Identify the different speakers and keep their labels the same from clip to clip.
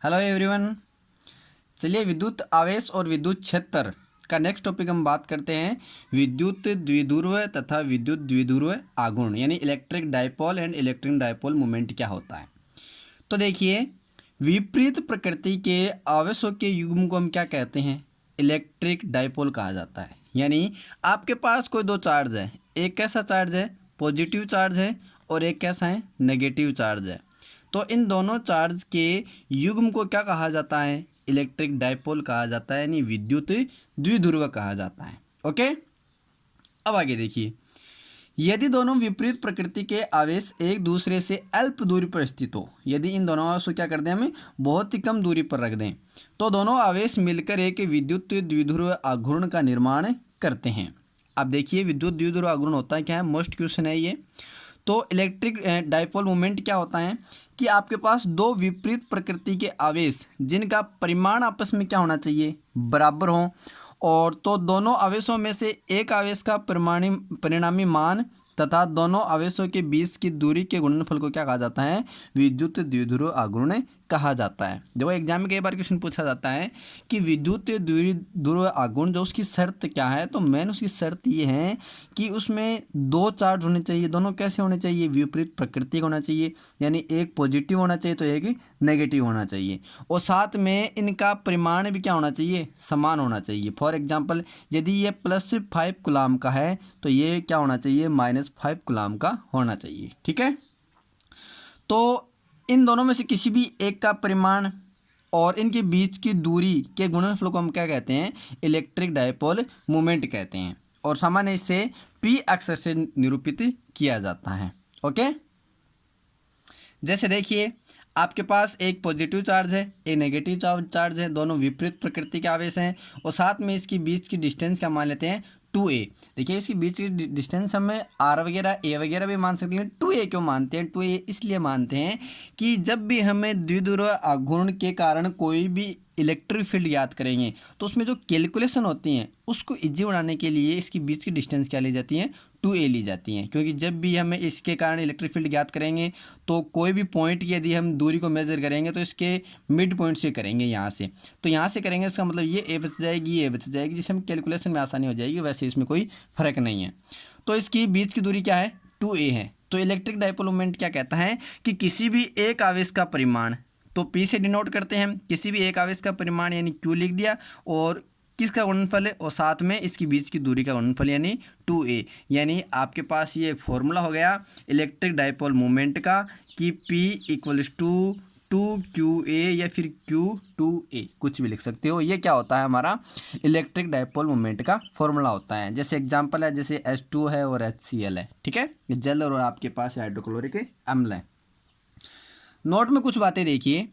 Speaker 1: Hello everyone. चलिए विद्युत आवेश और विद्युत क्षेत्र का नेक्स्ट टॉपिक हम बात करते हैं। विद्युत द्विध्रुव तथा विद्युत द्विध्रुव आघूर्ण यानी electric dipole and electric dipole moment क्या होता है। तो देखिए, विपरीत प्रकृति के आवेशों के युग्म को हम क्या कहते हैं? इलेक्ट्रिक डाइपोल कहा जाता है। यानी आपके पास कोई दो चार्ज है, एक कैसा चार्ज है? पॉजिटिव चार्ज है, और एक कैसा है? नेगेटिव चार्ज है। तो इन दोनों चार्ज के युग्म को क्या कहा जाता है? इलेक्ट्रिक डाइपोल कहा जाता है, यानी विद्युत द्विध्रुव कहा जाता है। ओके, अब आगे देखिए, यदि दोनों विपरीत प्रकृति के आवेश एक दूसरे से अल्प दूरी पर स्थित हो, यदि इन दोनों आवेश को क्या कर दें, हमें बहुत ही कम दूरी पर रख दें, तो दोनों आवेश मिलकर एक विद्युत द्विध्रुव आघूर्ण का निर्माण करते हैं। अब देखिए, विद्युत द्विध्रुव आघूर्ण होता है क्या है? मोस्ट क्वेश्चन है ये। तो इलेक्ट्रिक डाइपोल मोमेंट क्या होता है कि आपके पास दो विपरीत प्रकृति के आवेश जिनका परिमाण आपस में क्या होना चाहिए? बराबर हो। और तो दोनों आवेशों में से एक आवेश का परिणामी मान तथा दोनों आवेशों के बीच की दूरी के गुणनफल को क्या कहा जाता है? विद्युत द्विध्रुव आघूर्ण कहा जाता है। देखो, एग्जाम में कई बार क्वेश्चन पूछा जाता है कि विद्युत द्विध्रुव आघूर्ण जो उसकी शर्त क्या है, तो मेन उसकी शर्त ये है कि उसमें दो चार्ज होने चाहिए। दोनों कैसे होने चाहिए? विपरीत प्रकृति का होना चाहिए, यानी एक पॉजिटिव होना चाहिए तो एक नेगेटिव होना चाहिए, और साथ में इनका परिमाण भी क्या होना चाहिए? समान होना चाहिए। फॉर एग्जाम्पल, यदि ये +5 कूलाम का है तो ये क्या होना चाहिए? -5 कूलाम का होना चाहिए। ठीक है, तो इन दोनों में से किसी भी एक का परिमाण और इनके बीच की दूरी के गुणनफल को हम क्या कहते हैं? इलेक्ट्रिक डाइपोल मोमेंट कहते हैं, और सामान्य इसे पी अक्षर से निरूपित किया जाता है। ओके, जैसे देखिए, आपके पास एक पॉजिटिव चार्ज है, एक नेगेटिव चार्ज है, दोनों विपरीत प्रकृति के आवेश हैं, और साथ में इसके बीच की डिस्टेंस क्या मान लेते हैं? 2a। देखिए, इसके बीच की डिस्टेंस हमें r वगैरह a वगैरह भी मान सकते हैं। 2a क्यों मानते हैं? 2a इसलिए मानते हैं कि जब भी हमें द्विध्रुव आघूर्ण के कारण कोई भी इलेक्ट्रिक फील्ड याद करेंगे तो उसमें जो कैलकुलेशन होती हैं उसको इजी बनाने के लिए इसके बीच की डिस्टेंस क्या ली जाती है? 2a ली जाती हैं। क्योंकि जब भी हमें इसके कारण इलेक्ट्रिक फील्ड याद करेंगे तो कोई भी पॉइंट की यदि हम दूरी को मेजर करेंगे तो इसके मिड पॉइंट से करेंगे, यहाँ से। तो यहाँ से करेंगे, इसका मतलब ये a बच जाएगी, ये बच जाएगी, जिससे हम कैलकुलेशन में आसानी हो जाएगी। वैसे इसमें कोई फर्क नहीं है। तो इसकी बीच की दूरी क्या है? 2a है। तो इलेक्ट्रिक डाइपोल मोमेंट क्या कहता है कि किसी भी एक आवेश का परिमाण, तो P से डिनोट करते हैं हम, किसी भी एक आवेश का परिमाण यानी Q लिख दिया, और किसका गुणनफल है? और साथ में इसकी बीच की दूरी का गुणनफल यानी 2a। यानी आपके पास ये एक फॉर्मूला हो गया इलेक्ट्रिक डाइपोल मोमेंट का कि P = 2qa या फिर Q2a, कुछ भी लिख सकते हो। ये क्या होता है? हमारा इलेक्ट्रिक डाइपोल मोमेंट का फॉर्मूला होता है। जैसे एग्जांपल है, जैसे H2 है और HCl है। ठीक है, ये जल और आपके पास हाइड्रोक्लोरिक अम्ल है। नोट में कुछ बातें देखिए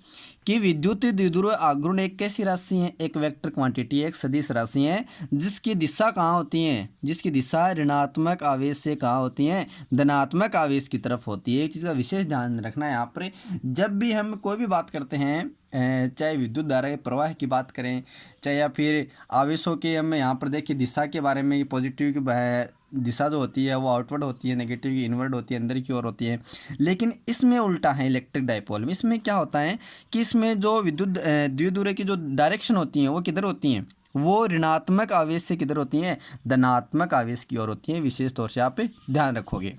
Speaker 1: कि विद्युत द्विध्रुव आघूर्ण एक कैसी राशि है? एक वेक्टर क्वांटिटी, एक सदिश राशि है जिसकी दिशा कहाँ होती है? जिसकी दिशा ऋणात्मक आवेश से कहाँ होती है? धनात्मक आवेश की तरफ होती है। एक चीज़ का विशेष ध्यान रखना है यहाँ पर, जब भी हम कोई भी बात करते हैं, चाहे विद्युत धारा के प्रवाह की बात करें, चाहे या फिर आवेशों के, हम यहाँ पर देखिए दिशा के बारे में, पॉजिटिव की दिशा जो होती है वो आउटवर्ड होती है, नेगेटिव की इनवर्ड होती है, अंदर की ओर होती है। लेकिन इसमें उल्टा है इलेक्ट्रिक डाइपोल में। इसमें क्या होता है कि इसमें जो विद्युत द्विध्रुव की जो डायरेक्शन होती हैं वो किधर होती हैं? वो ऋणात्मक आवेश से किधर होती हैं? धनात्मक आवेश की ओर होती हैं। विशेष तौर से आप ध्यान रखोगे।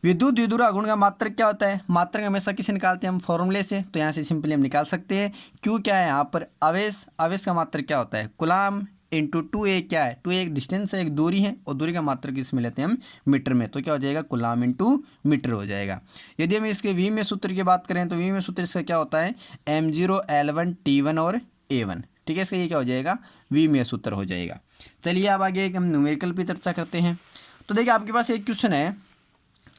Speaker 1: विद्युत द्विध्रुव आघूर्ण का मात्रक क्या होता है? मात्रक हमेशा किसे निकालते हैं हम? फॉर्मूले से। तो यहाँ से सिंपली हम निकाल सकते हैं। क्यों क्या है यहाँ पर? आवेश। आवेश का मात्रक क्या होता है? कूलाम इंटू 2a क्या है? 2a एक डिस्टेंस है, एक दूरी है, और दूरी का मात्रक इसमें लेते हैं हम मीटर में। तो क्या हो जाएगा? कूलाम इंटू मीटर हो जाएगा। यदि हम इसके v में सूत्र की बात करें तो v में सूत्र इसका क्या होता है? m0 l1 t1 और a1। ठीक है, इसका ये क्या हो जाएगा? v में सूत्र हो जाएगा। चलिए अब आगे एक हम न्यूमेरिकल पे चर्चा करते हैं। तो देखिए, आपके पास एक क्वेश्चन है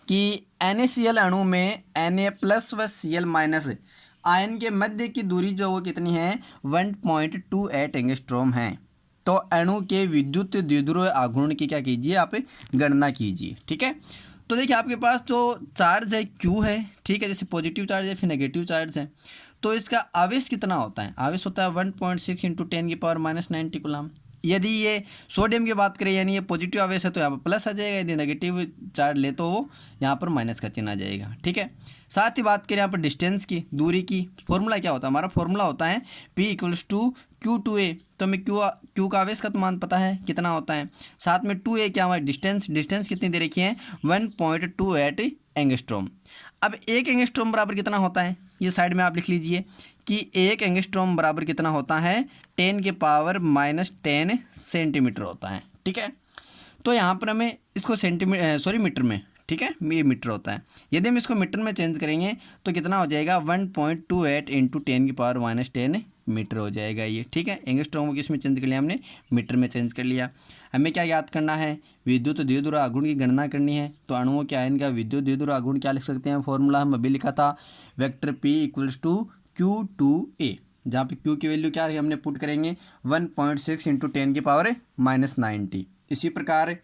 Speaker 1: कि NaCl अणु में Na+ व Cl- आयन के मध्य की दूरी जो वो कितनी है? 1.28 एंगस्ट्रॉम है। तो अणु के विद्युत द्विध्रुव आघूर्ण की क्या कीजिए? आप गणना कीजिए। ठीक है, तो देखिए, आपके पास जो चार्ज है Q है, ठीक है, जैसे पॉजिटिव चार्ज है फिर नेगेटिव चार्ज है, तो इसका आवेश कितना होता है? आवेश होता है 1.6 × 10⁻⁻90 कूलाम। यदि ये सोडियम की बात करें यानी ये पॉजिटिव आवेश है तो यहाँ पर प्लस आ जाएगा, यदि नेगेटिव चार्ज ले तो वो यहाँ पर माइनस का चिन्ह आ जाएगा। ठीक है, साथ ही बात करें यहाँ पर डिस्टेंस की, दूरी की, फॉर्मूला क्या होता है हमारा, फॉर्मूला होता है P = Q2A। तो हमें क्यू का आवेश का तो मान पता है कितना होता है, साथ में 2A क्या हमारी डिस्टेंस कितनी दे रखी है 1.28 एंगस्ट्रॉम। अब 1 एंगस्ट्रॉम बराबर कितना होता है, ये साइड में आप लिख लीजिए कि 1 एंगस्ट्रॉम बराबर कितना होता है 10⁻⁻10 सेंटीमीटर होता है। ठीक है, तो यहाँ पर हमें इसको मीटर में, ठीक है, ये मीटर होता है। यदि हम इसको मीटर में चेंज करेंगे तो कितना हो जाएगा 1.28 × 10⁻⁻10 मीटर हो जाएगा ये। ठीक है, एंगस्ट्रॉम को किस में चेंज कर लिया हमने, मीटर में चेंज कर लिया। हमें क्या याद करना है, विद्युत द्विध्रुव आघूर्ण की गणना करनी है। तो अणुओं के आयन का विद्युत द्विध्रुव आघूर्ण क्या लिख सकते हैं, फॉर्मूला हम अभी लिखा था वेक्टर P = Q2A, जहाँ पे Q की वैल्यू क्या है हमने पुट करेंगे 1.6 × 10⁻90। इसी प्रकार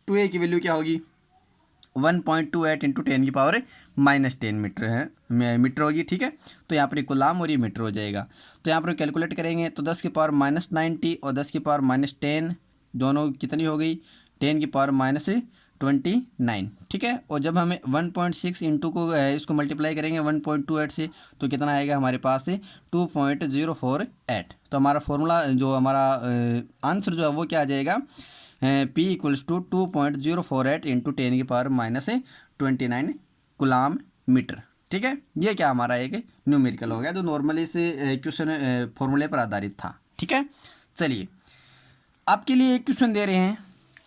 Speaker 1: 2A की वैल्यू क्या होगी 1.28 × 10⁻⁻10 मीटर होगी। ठीक है, तो यहाँ पर कूलाम और ये मीटर हो जाएगा। तो यहाँ पर कैलकुलेट करेंगे तो 10⁻90 और 10⁻10 दोनों कितनी हो गई 10⁻29। ठीक है, और जब हमें 1.6 इंटू को इसको मल्टीप्लाई करेंगे 1.28 से तो कितना आएगा हमारे पास से 2.048। तो हमारा फॉर्मूला जो हमारा आंसर जो है वो क्या आ जाएगा P = 2.048 × 10⁻29 कूलाम मीटर। ठीक है, ये क्या हमारा एक न्यूमेरिकल हो गया जो नॉर्मली से क्वेश्चन फॉर्मूले पर आधारित था। ठीक है, चलिए आपके लिए एक क्वेश्चन दे रहे हैं,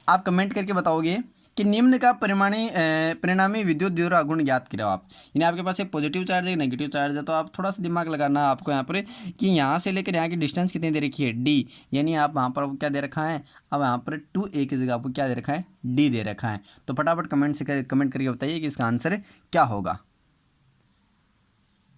Speaker 1: आप कमेंट करके बताओगे कि निम्न का परिणामी विद्युत द्विध्रुव आघूर्ण ज्ञात करो आप। यानी आपके पास एक पॉजिटिव चार्ज है, नेगेटिव चार्ज है, तो आप थोड़ा सा दिमाग लगाना आपको यहाँ पर कि यहाँ से लेकर यहाँ की डिस्टेंस कितनी दे रखी है D, यानी आप वहाँ पर क्या दे रखा है, अब यहाँ पर 2A की जगह आपको क्या दे रखा है D दे रखा है। तो फटाफट कमेंट करके बताइए कि इसका आंसर क्या होगा।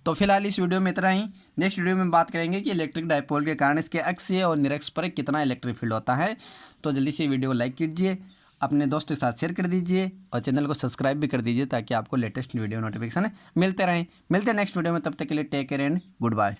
Speaker 1: तो फिलहाल इस वीडियो में इतना ही। नेक्स्ट वीडियो में बात करेंगे कि इलेक्ट्रिक डायपोल के कारण इसके अक्षीय और निरक्ष पर कितना इलेक्ट्रिक फील्ड होता है। तो जल्दी से वीडियो को लाइक कीजिए, अपने दोस्तों के साथ शेयर कर दीजिए और चैनल को सब्सक्राइब भी कर दीजिए ताकि आपको लेटेस्ट वीडियो नोटिफिकेशन मिलते रहें। मिलते हैं नेक्स्ट वीडियो में, तब तक के लिए take care and good bye.